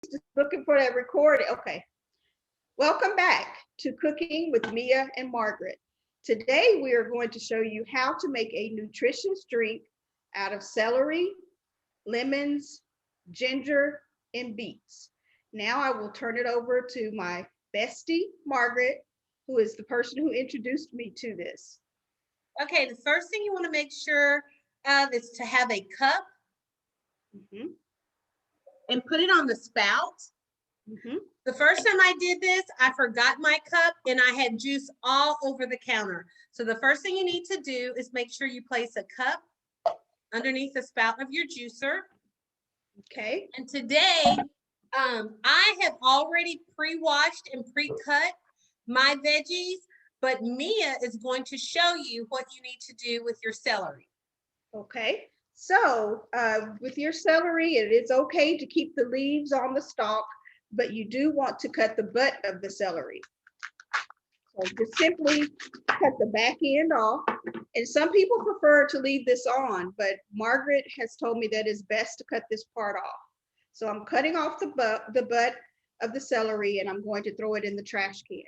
just looking for that recording. Okay. Welcome back to Cooking with Mia and Margaret. Today we are going to show you how to make a nutritious drink out of celery, lemons, ginger, and beets. Now I will turn it over to my bestie, Margaret, who is the person who introduced me to this. Okay, the first thing you want to make sure of is to have a cup and put it on the spout. The first time I did this, I forgot my cup and I had juice all over the counter. So the first thing you need to do is make sure you place a cup underneath the spout of your juicer. Okay. And today, I have already pre-washed and pre-cut my veggies, but Mia is going to show you what you need to do with your celery. Okay. So with your celery, it is okay to keep the leaves on the stalk, but you do want to cut the butt of the celery. So just simply cut the back end off. And some people prefer to leave this on, but Margaret has told me that it's best to cut this part off. So I'm cutting off the butt of the celery, and I'm going to throw it in the trash can.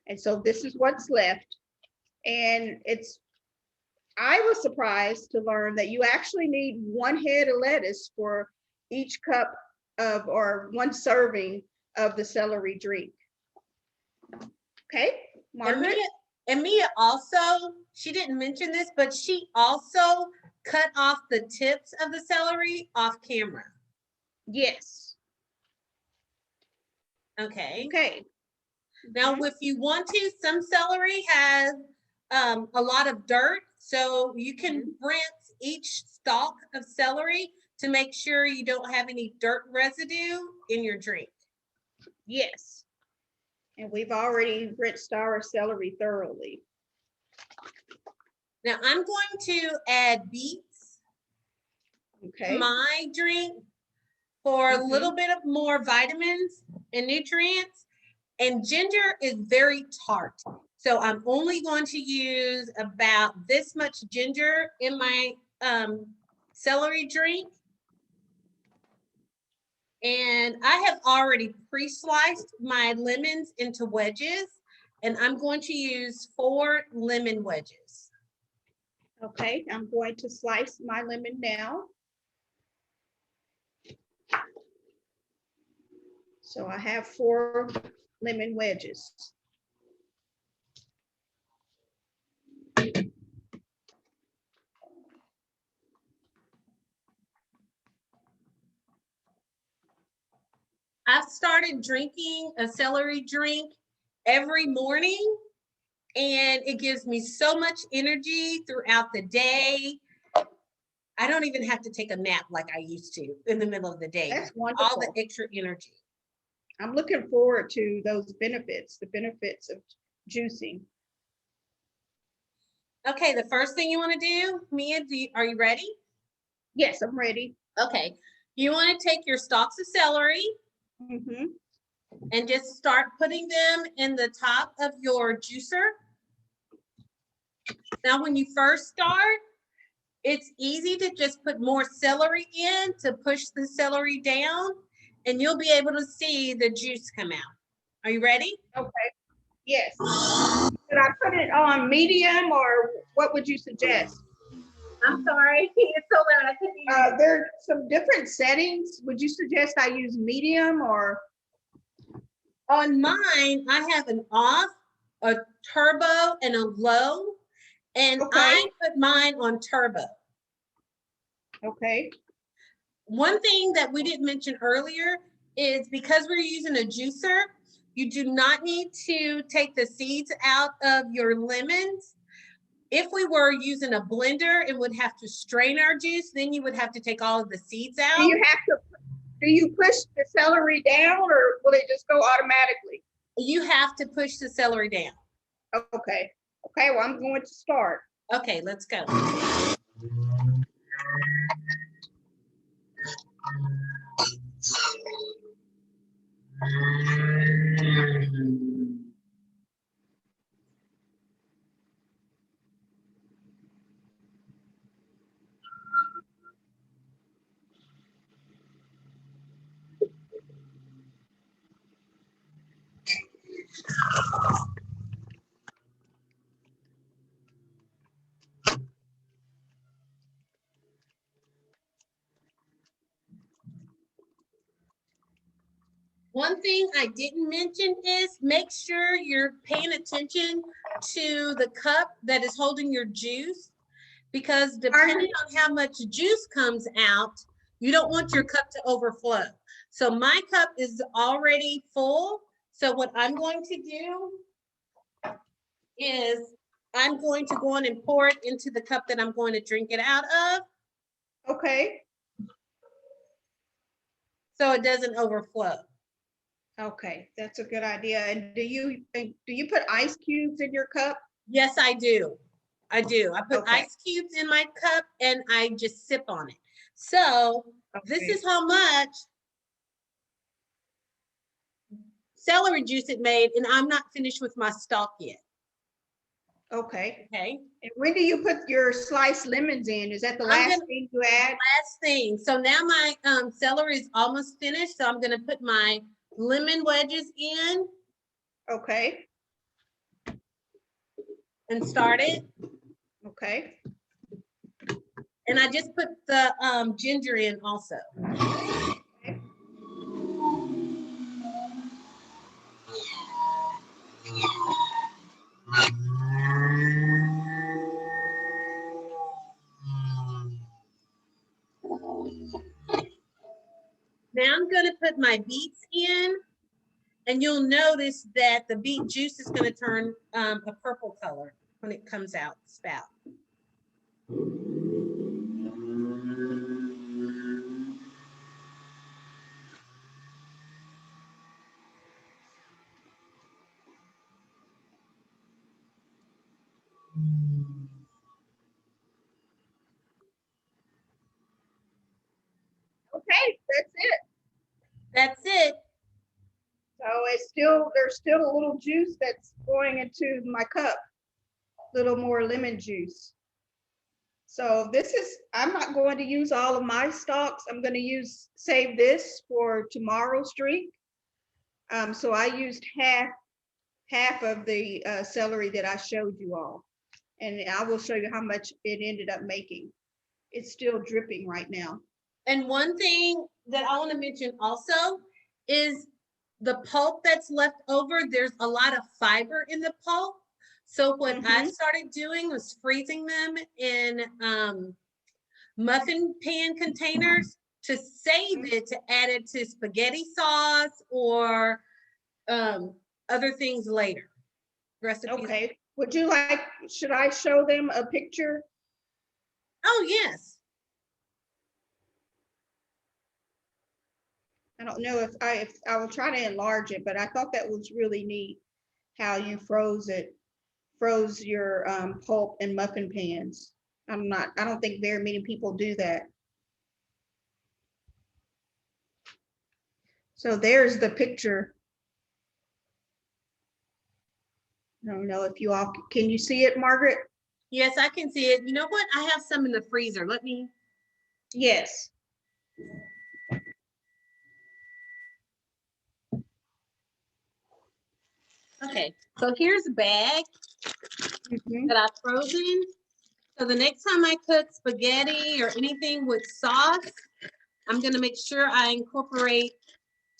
And so this is what's left. And I was surprised to learn that you actually need 1 head of lettuce for each cup of, or 1 serving of the celery drink. Okay, Margaret? And Mia also, she didn't mention this, but she also cut off the tips of the celery off camera. Yes. Okay. Okay. Now, if you want to, some celery has a lot of dirt, so you can rinse each stalk of celery to make sure you don't have any dirt residue in your drink. Yes. And we've already rinsed our celery thoroughly. Now I'm going to add beets to my drink for a little bit of more vitamins and nutrients. And ginger is very tart. So I'm only going to use about this much ginger in my celery drink. And I have already pre-sliced my lemons into wedges, and I'm going to use 4 lemon wedges. Okay, I'm going to slice my lemon now. So I have 4 lemon wedges. I've started drinking a celery drink every morning, and it gives me so much energy throughout the day. I don't even have to take a nap like I used to in the middle of the day. That's wonderful. All the extra energy. I'm looking forward to those benefits, the benefits of juicing. Okay, the first thing you want to do, Mia, are you ready? Yes, I'm ready. Okay, you want to take your stalks of celery and just start putting them in the top of your juicer. Now, when you first start, it's easy to just put more celery in to push the celery down, and you'll be able to see the juice come out. Are you ready? Okay. Yes. Should I put it on medium, or what would you suggest? I'm sorry, it's so loud. I couldn't hear. There are some different settings. Would you suggest I use medium or? On mine, I have an off, a turbo, and a low, and I put mine on turbo. Okay. One thing that we didn't mention earlier is because we're using a juicer, you do not need to take the seeds out of your lemons. If we were using a blender and would have to strain our juice, then you would have to take all of the seeds out. Do you push the celery down, or will it just go automatically? You have to push the celery down. Okay. Okay, well, I'm going to start. Okay, let's go. One thing I didn't mention is make sure you're paying attention to the cup that is holding your juice, because depending on how much juice comes out, you don't want your cup to overflow. So my cup is already full. So what I'm going to do is I'm going to go on and pour it into the cup that I'm going to drink it out of. Okay. So it doesn't overflow. Okay, that's a good idea. And do you put ice cubes in your cup? Yes, I do. I do. I put Okay. ice cubes in my cup and I just sip on it. So this is how much celery juice it made, and I'm not finished with my stock yet. Okay. Okay. And when do you put your sliced lemons in? Is that the last thing you add? Last thing. So now my celery is almost finished. So I'm going to put my lemon wedges in. Okay. And start it. Okay. And I just put the ginger in also. Okay. Now I'm going to put my beets in, and you'll notice that the beet juice is going to turn a purple color when it comes out the spout. Okay, that's it. That's it. So there's still a little juice that's going into my cup, a little more lemon juice. So I'm not going to use all of my stocks. I'm going to save this for tomorrow's drink. So I used half of the celery that I showed you all. And I will show you how much it ended up making. It's still dripping right now. And one thing that I want to mention also is the pulp that's left over. There's a lot of fiber in the pulp. So what I started doing was freezing them in muffin pan containers to save it, to add it to spaghetti sauce or other things later. Recipes. Okay. Should I show them a picture? Oh, yes. I don't know if I will try to enlarge it, but I thought that was really neat how you froze your pulp in muffin pans. I don't think very many people do that. So there's the picture. I don't know if you all, can you see it, Margaret? Yes, I can see it. You know what? I have some in the freezer. Let me. Yes. Okay, so here's a bag that I've frozen. So the next time I cook spaghetti or anything with sauce, I'm gonna make sure I incorporate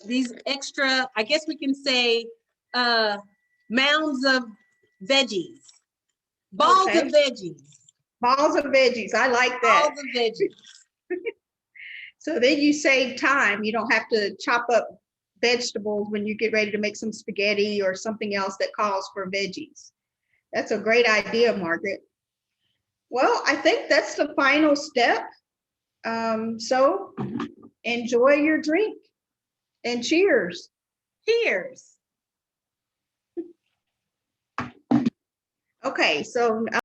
these extra, I guess we can say, mounds of veggies, balls of veggies. Balls of veggies, I like that. Balls of veggies. So then you save time. You don't have to chop up vegetables when you get ready to make some spaghetti or something else that calls for veggies. That's a great idea, Margaret. Well, I think that's the final step. So enjoy your drink and cheers. Cheers. Okay, so